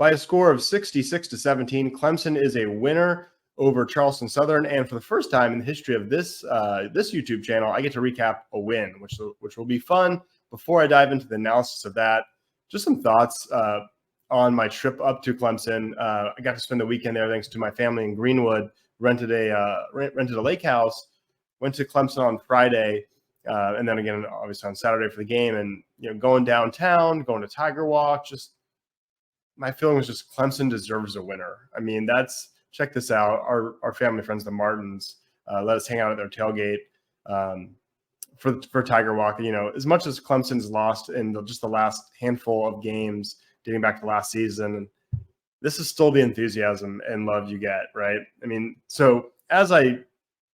by a score of 66-17. Clemson is a winner over Charleston Southern, and for the first time in the history of this YouTube channel, I get to recap a win, which will be fun. Before I dive into the analysis of that, just some thoughts on my trip up to Clemson. I got to spend the weekend there thanks to my family in Greenwood. Rented a lake house. Went to Clemson on Friday, and then again obviously on Saturday for the game. And going downtown, going to Tiger Walk. Just my feeling was just Clemson deserves a winner. I mean, check this out. Our family friends, the Martins, let us hang out at their tailgate for Tiger Walk. As much as Clemson's lost in just the last handful of games dating back to last season, this is still the enthusiasm and love you get, right? I mean, so as I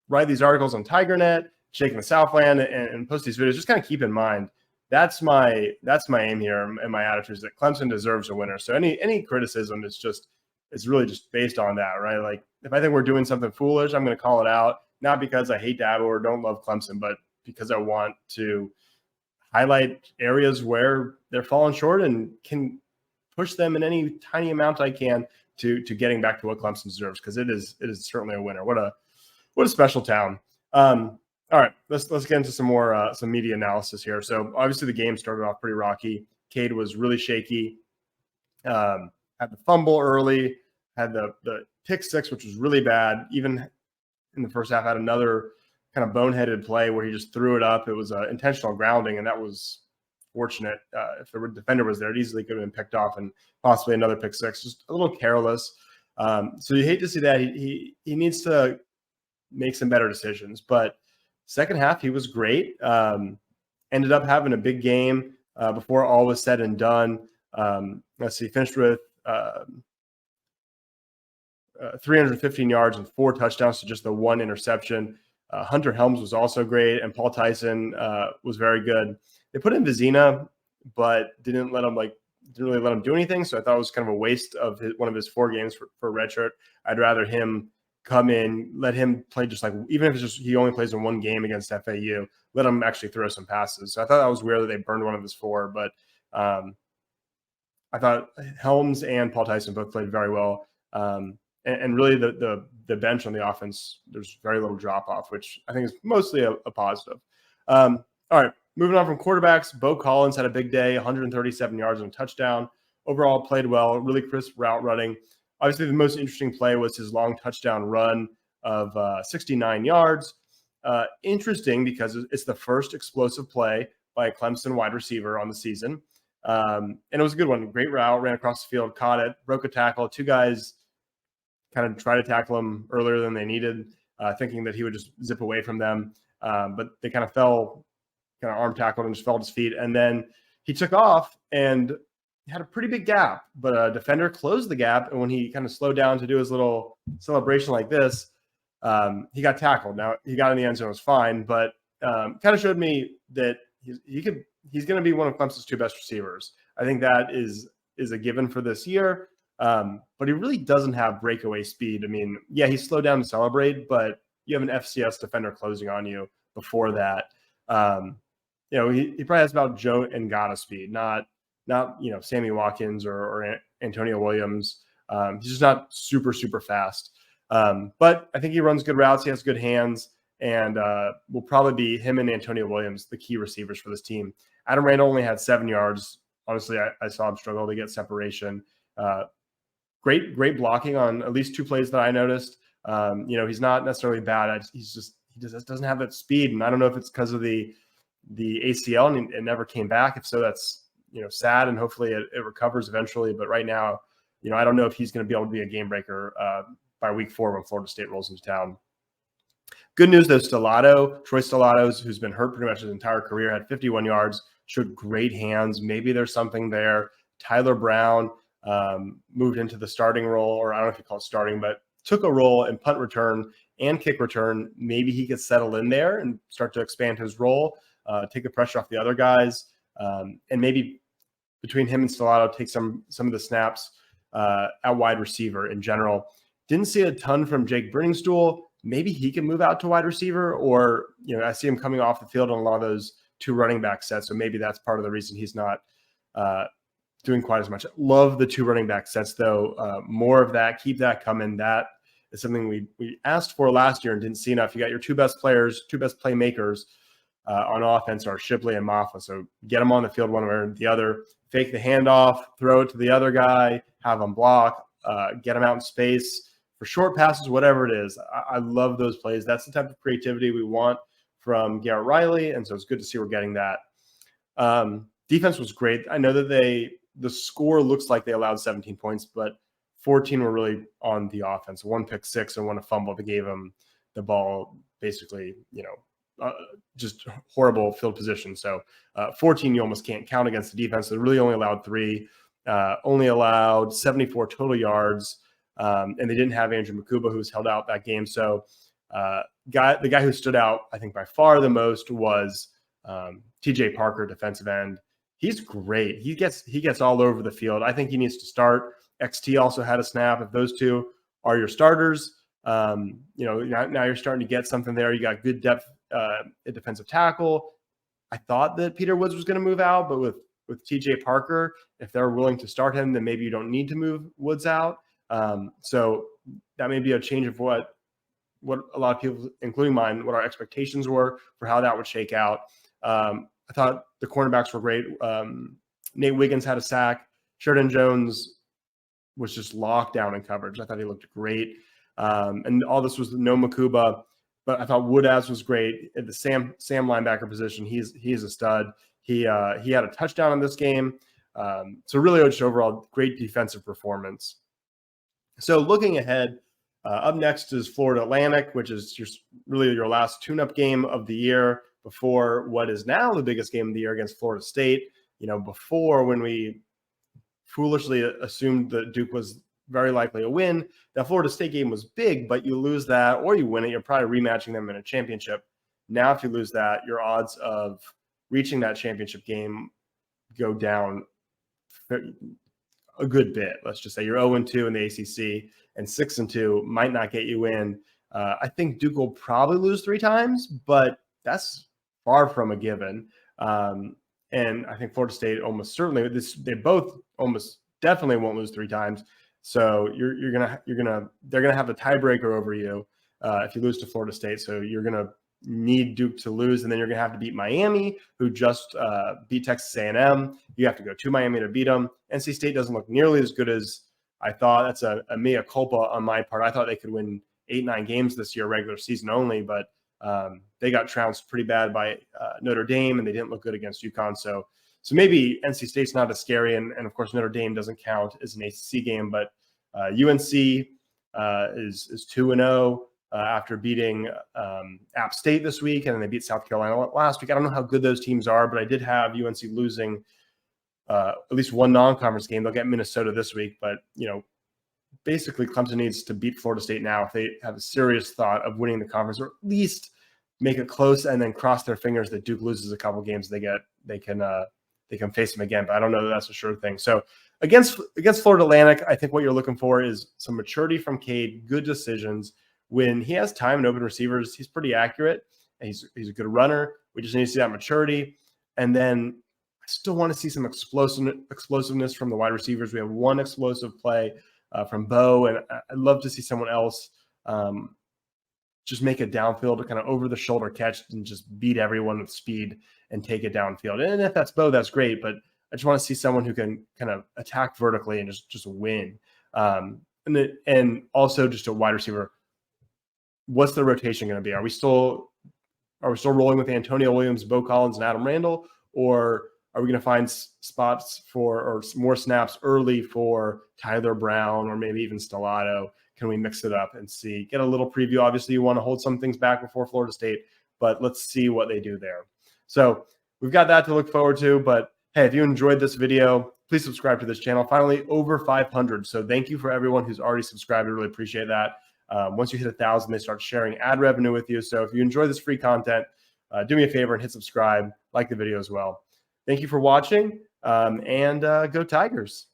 write these articles on TigerNet, Shaking the Southland, and post these videos, just kind of keep in mind that's my aim here, and my attitude is that Clemson deserves a winner. So any criticism is really just based on that, right? Like if I think we're doing something foolish, I'm going to call it out, not because I hate Dabo or don't love Clemson, but because I want to highlight areas where they're falling short and can push them in any tiny amount I can to getting back to what Clemson deserves, because it is certainly a winner. What a special town. All right, let's get into some more some media analysis here. So obviously the game started off pretty rocky. Cade was really shaky. Had the fumble early, had the pick six, which was really bad. Even in the first half, had another kind of boneheaded play where he just threw it up. It was intentional grounding, and that was fortunate. If the defender was there, it easily could have been picked off and possibly another pick six. Just a little careless. So you hate to see that. He needs to make some better decisions. But second half, he was great. Ended up having a big game before all was said and done. Let's see, finished with 315 yards and 4 touchdowns to just the 1 interception. Hunter Helms was also great, and Paul Tyson was very good. They put in Vizina, but didn't really let him do anything. So I thought it was kind of a waste of one of his 4 games for redshirt. I'd rather him come in, let him play just like, even if it's just he only plays in 1 game against FAU, let him actually throw some passes. So I thought that was weird that they burned one of his 4, but I thought Helms and Paul Tyson both played very well. And really the bench on the offense, there's very little drop off, which I think is mostly a positive. All right, moving on from quarterbacks, Bo Collins had a big day, 137 yards and a touchdown. Overall played well, really crisp route running. Obviously, the most interesting play was his long touchdown run of 69 yards. Interesting because it's the first explosive play by a Clemson wide receiver on the season. And it was a good one. Great route, ran across the field, caught it, broke a tackle. 2 guys kind of tried to tackle him earlier than they needed, thinking that he would just zip away from them. But they kind of arm tackled and just fell at his feet. And then he took off and had a pretty big gap, but a defender closed the gap. And when he kind of slowed down to do his little celebration like this, he got tackled. Now he got in the end zone, it was fine, but kind of showed me that he's going to be one of Clemson's 2 best receivers. I think that is a given for this year. But he really doesn't have breakaway speed. I mean, yeah, he slowed down to celebrate, but you have an FCS defender closing on you before that. He probably has about Joe Ngata speed, not Sammy Watkins or Antonio Williams. He's just not super, super fast. But I think he runs good routes. He has good hands, and will probably be him and Antonio Williams, the key receivers for this team. Adam Randall only had 7 yards. Honestly, I saw him struggle to get separation. Great blocking on at least 2 plays that I noticed. He's not necessarily bad. He just doesn't have that speed, and I don't know if it's because of the ACL and it never came back. If so, that's sad, and hopefully it recovers eventually. But right now, I don't know if he's going to be able to be a game breaker by week 4 when Florida State rolls into town. Good news though, Troy Stellato, who's been hurt pretty much his entire career, had 51 yards, showed great hands. Maybe there's something there. Tyler Brown moved into the starting role, or I don't know if you call it starting, but took a role in punt return and kick return. Maybe he could settle in there and start to expand his role, take the pressure off the other guys, and maybe between him and Stellato take some of the snaps at wide receiver in general. Didn't see a ton from Jake Briningstool. Maybe he can move out to wide receiver, or I see him coming off the field on a lot of those 2 running back sets, so maybe that's part of the reason he's not doing quite as much. Love the 2 running back sets, though. More of that. Keep that coming. That is something we asked for last year and didn't see enough. You got your 2 best players, 2 best playmakers on offense are Shipley and Maffa. So get them on the field one way or the other. Fake the handoff, throw it to the other guy, have them block, get them out in space for short passes, whatever it is. I love those plays. That's the type of creativity we want from Garrett Riley, and so it's good to see we're getting that. Defense was great. I know that the score looks like they allowed 17 points, but 14 were really on the offense. 1 pick six and 1 fumble that gave them the ball basically, just horrible field position. So 14 you almost can't count against the defense. They really only allowed 3, only allowed 74 total yards, and they didn't have Andrew Makuba, who was held out that game. So the guy who stood out, I think, by far the most was TJ Parker, defensive end. He's great. He gets all over the field. I think he needs to start. XT also had a snap. If those 2 are your starters, now you're starting to get something there. You got good depth at defensive tackle. I thought that Peter Woods was going to move out, but with TJ Parker, if they're willing to start him, then maybe you don't need to move Woods out. So that may be a change of what a lot of people, including mine, what our expectations were for how that would shake out. I thought the cornerbacks were great. Nate Wiggins had a sack. Sheridan Jones was just locked down in coverage. I thought he looked great. And all this was no Makuba, but I thought Woodaz was great at the Sam linebacker position. He's a stud. He had a touchdown in this game. So really just overall great defensive performance. So looking ahead, up next is Florida Atlantic, which is really your last tune-up game of the year before what is now the biggest game of the year against Florida State. Before, when we foolishly assumed that Duke was very likely a win, that Florida State game was big, but you lose that or you win it, you're probably rematching them in a championship. Now, if you lose that, your odds of reaching that championship game go down a good bit. Let's just say you're 0-2 in the ACC and 6-2 might not get you in. I think Duke will probably lose 3 times, but that's far from a given. And I think Florida State almost certainly they both almost definitely won't lose 3 times. So they're gonna have a tiebreaker over you if you lose to Florida State. So you're gonna need Duke to lose, and then you're gonna have to beat Miami, who just beat Texas A&M. You have to go to Miami to beat them. NC State doesn't look nearly as good as I thought. That's a mea culpa on my part. I thought they could win 8-9 games this year, regular season only, but they got trounced pretty bad by Notre Dame, and they didn't look good against UConn. So maybe NC State's not as scary, and of course Notre Dame doesn't count as an ACC game, but UNC is 2-0 after beating App State this week, and then they beat South Carolina last week. I don't know how good those teams are, but I did have UNC losing at least one non-conference game. They'll get Minnesota this week, but basically Clemson needs to beat Florida State now if they have a serious thought of winning the conference, or at least make it close and then cross their fingers that Duke loses a couple games. They can face them again, but I don't know that that's a sure thing. So against Florida Atlantic, I think what you're looking for is some maturity from Cade, good decisions. When he has time and open receivers, he's pretty accurate, and he's a good runner. We just need to see that maturity. And then I still want to see some explosiveness from the wide receivers. We have one explosive play from Bo, and I'd love to see someone else just make a downfield, kind of over-the-shoulder catch and just beat everyone with speed and take it downfield. And if that's Bo, that's great, but I just want to see someone who can kind of attack vertically and just win. And also just a wide receiver. What's the rotation going to be? Are we still rolling with Antonio Williams, Bo Collins, and Adam Randall, or are we going to find spots or more snaps early for Tyler Brown or maybe even Stellato? Can we mix it up and see? Get a little preview. Obviously, you want to hold some things back before Florida State, but let's see what they do there. So we've got that to look forward to. But hey, if you enjoyed this video, please subscribe to this channel. Finally, over 500. So thank you for everyone who's already subscribed. I really appreciate that. Once you hit 1,000, they start sharing ad revenue with you. So if you enjoy this free content, do me a favor and hit subscribe, like the video as well. Thank you for watching, and go Tigers.